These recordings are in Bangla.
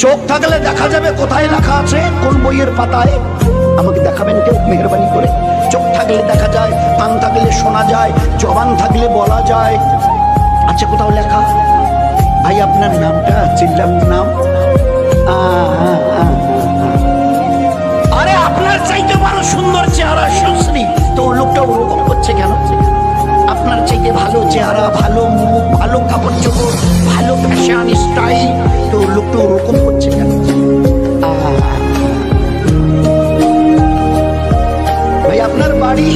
চোখ থাকলে দেখা যাবে কোথায় লেখা আছে, কোন বইয়ের পাতায়, আমাকে দেখাবেন কেউ মেহেরবানি করে। চোখ থাকলে দেখা যায়, কান থাকলে শোনা যায়, জবান থাকলে বলা যায়। আচ্ছা কোথাও লেখা? ভাই আপনার নামটা চিনলাম, নাম আরে আপনার চাইতে বড় সুন্দর চেহারা সুশ্রী, তো লোকটা ওরকম করছে কেন? আপনার চাইতে ভালো চেহারা, ভালো মুখ, ভালো কাপড় চোপড়, ভালো ফ্যাশন স্টাইল, তো লোকটা ওরকম করছে কেন? ভাই আপনার বাড়ি,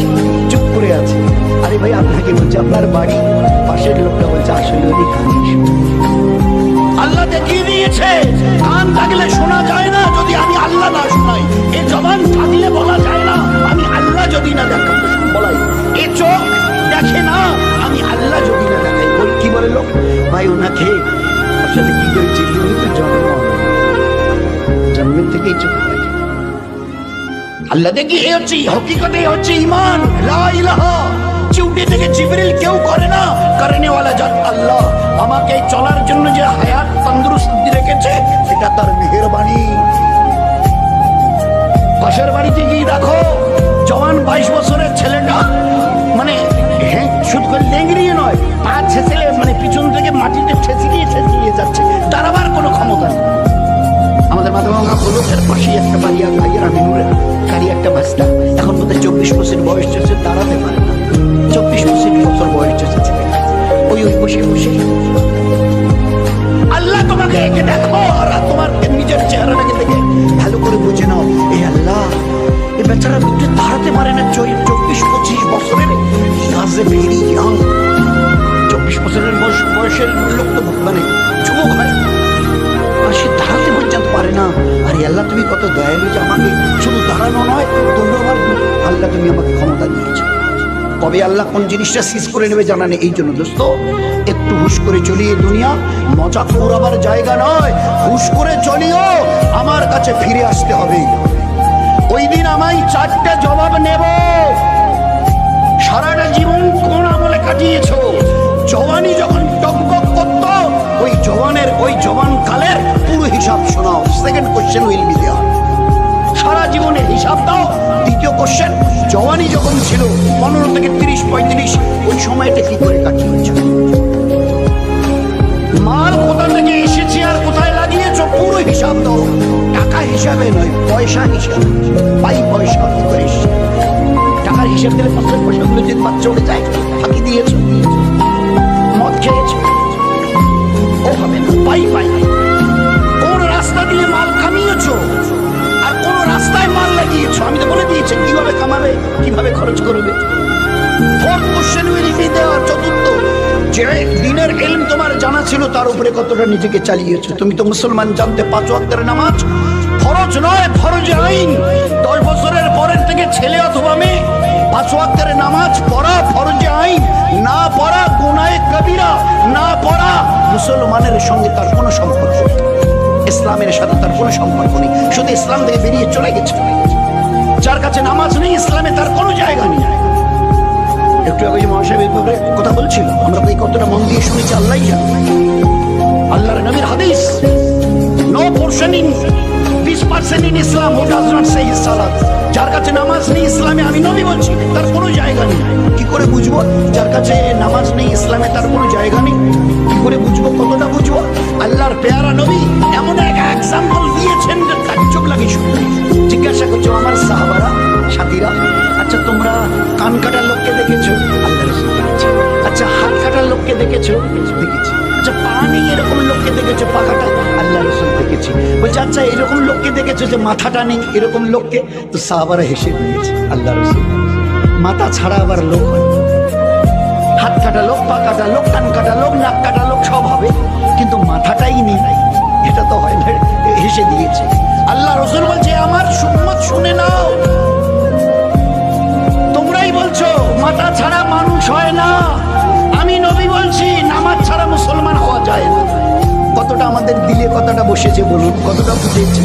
চুপ করে আছে। আরে ভাই আপনাকে বলছে আপনার বাড়ি, পাশের লোকটা বলছে আসলে ওই কানে। আল্লাহ দেখিয়ে দিয়েছে কান থাকলে শোনা যায় না যদি আমি আল্লাহ না শোনাই, এ জবান থাকলে বলা যায় না আমি আল্লাহ যদি না দেখা বলাই, এ চোখ দেখে না আমি আল্লাহ যদি না দেখাই। কি বলে লোক? ভাই ওনাকে আসলে কি করেছে, জন্মের থেকেই চোখ আল্লাহ দেখি, এ হচ্ছে হকিকতে, হচ্ছে ঈমান লা ইলাহা। চিউটি থেকে জিবরিল কেউ করে না, করেনেওয়ালা জাত আল্লাহ। আমাকে চলার জন্য যে হায়াত তন্দুরুস্তি রেখেছে এটা তার মেহেরবানি। পাশের বাড়িতে গিয়ে দেখো জওয়ান 22 বছরের ছেলেটা, মানে শুধু করে লেংড়িয়ে নয়, পা ছেঁচলে মানে পিছন থেকে মাটিতে ঠেসিয়ে যাচ্ছে, তার আবার কোনো ক্ষমতা নেই। আমাদের মাথাভাঙা কলকের পাশেই একটা বাড়িয়া ভাইয়ের আমিনুরের গাড়ি একটা বাসটা, এখন বোধহয় 24 বছর বয়স চলছে, দাঁড়াতে পারে না। 24 বছর বয়স চলছে, ওই বসে বসে আল্লাহ তোমাকে একে দেখো, আর তোমার নিজের চেহারাটাকে দেখে ভালো করে বুঝে নাও, এ আল্লাহ এ বেচারা একটু দাঁড়াতে পারে না। 24-25 বছরের, ভেরি ইয়াং, 24 বছরের বয়সের লোক তো মানে যুবক হয়, আর সে দাঁড়াতে পর্যন্ত পারে না। আরে আল্লাহ তুমি কত দয়ালু যে আমাকে শুধু দাঁড়ানো নয়, তোমরা আমার আল্লাহ তুমি আমাকে ক্ষমতা দিয়েছো। কবে আল্লাহ কোন জিনিসটা সিজ করে নেবে জানা নেই। এই জন্য দোস্ত একটু হুশ করে চলিয়ে, দুনিয়া মজা করাবার জায়গা নয়, হুশ করে চলিও, আমার কাছে ফিরে আসতে হবে। ওই দিন আমায় 4টে জবাব নেব, সারাটা জীবন কোন আমলে কাটিয়েছো। জওয়ানি যখন টকবক করত, ওই জওয়ানের ওই জওয়ান কালের পুরো হিসাব শোনাও। Second question will be there, সারা জীবনের হিসাব দাও। দ্বিতীয় কোশ্চেন, জওয়ানি যখন ছিল 15 থেকে 30-35, ওই সময়টা কি করে কাটিয়েছ? মাল কোথা থেকে এসেছে আর কোথায় লাগিয়েছো পুরো হিসাব দাও। টাকা হিসাবে নয়, পয়সা হিসাবে, পয়সা কি করে এসছে? টাকার হিসাব দিলে পয়সাগুলো যদি বাচ্চা উঠে যায়, ফাঁকি দিয়েছো, মদ খেয়েছো, ও হবে না। পাই কোন রাস্তা দিয়ে মাল কামিয়েছো আর কোন রাস্তায় মাল লাগিয়েছো, আমি তো বলে দিয়েছি কিভাবে কামাবে, কিভাবে খরচ করবে। Fourth question will be there, চতুর্থ, যে দিনের ইলম তোমার জানা ছিল তার উপরে কতটা নিজেকে চালিয়েছো। তুমি তো মুসলমান, জানতে 5 ওয়াক্তের নামাজ ফরজ নয়, ফরজে আইন। 10 বছরের পরের থেকে ছেলে অথবা মেয়ে 5 ওয়াক্তের নামাজ পড়া ফরজে আইন, না পড়া গুনাহে কবিরা, না পড়া মুসলমানের সঙ্গে তার কোনো সম্পর্ক নেই, ইসলামের সাথে তার কোনো সম্পর্ক নেই, শুধু ইসলাম থেকে বেরিয়ে চলে গেছে। যার কাছে নামাজ নেই, ইসলামে তার কোনো জায়গা নেই। একটু আগে মহাসাহেবের ব্যাপারে কথা বলছিল, আমরা এই কতটা মন দিয়ে শুনেছি আল্লাহই জানে। আল্লাহর নবীর হাদিস, no portion in 20% in Islam who does not say his সালাত। যার কাছে নামাজ নেই ইসলামে, আমি নবী বলছি, তার কোনো জায়গা নেই। কি করে বুঝবো যার কাছে নামাজ নেই ইসলামে তার কোনো জায়গা নেই? কি করে বুঝবো, কতটা বুঝবো? আল্লাহর পেয়ারা নবী এমন এক এক্সাম্পল দিয়েছেন যে তাজ্জব লাগে শুনতে। জিজ্ঞাসা করছো আমার সাহাবারা, সাথীরা, আচ্ছা তোমরা কান কাটার লোককে দেখেছো? আল্লাহ রাসূল দেখেছে। আচ্ছা হাত কাটার লোককে দেখেছো? দেখেছি। আচ্ছা পা নেই এরকম লোককে দেখেছো? পা কাটা? আল্লাহ রাসূল দেখেছি। বলছে আচ্ছা এরকম লোককে দেখেছো যে মাথাটা নেই এরকম লোককে? তো সাহাবারা হেসে দিয়েছে। আল্লাহ রাসূল মাথা ছাড়া আবার লোক হয়, হাত কাটা লোক, পা কাটা লোক, কান কাটা লোক, নাক কাটা লোক সব হবে, কিন্তু মাথাটাই নেই, এটা তো হয় না। হেসে দিয়েছে। আল্লাহ রাসূল বলছে আমার সুন্নাত শুনে নাও, তোমরাই বলছো মাথা ছাড়া মানুষ হয় না, আমি নবী বলছি নামাজ ছাড়া মুসলমান হওয়া যায় না। কতটা আমাদের দিলে কথাটা বসেছে বলুন, কতটা বুঝেছি।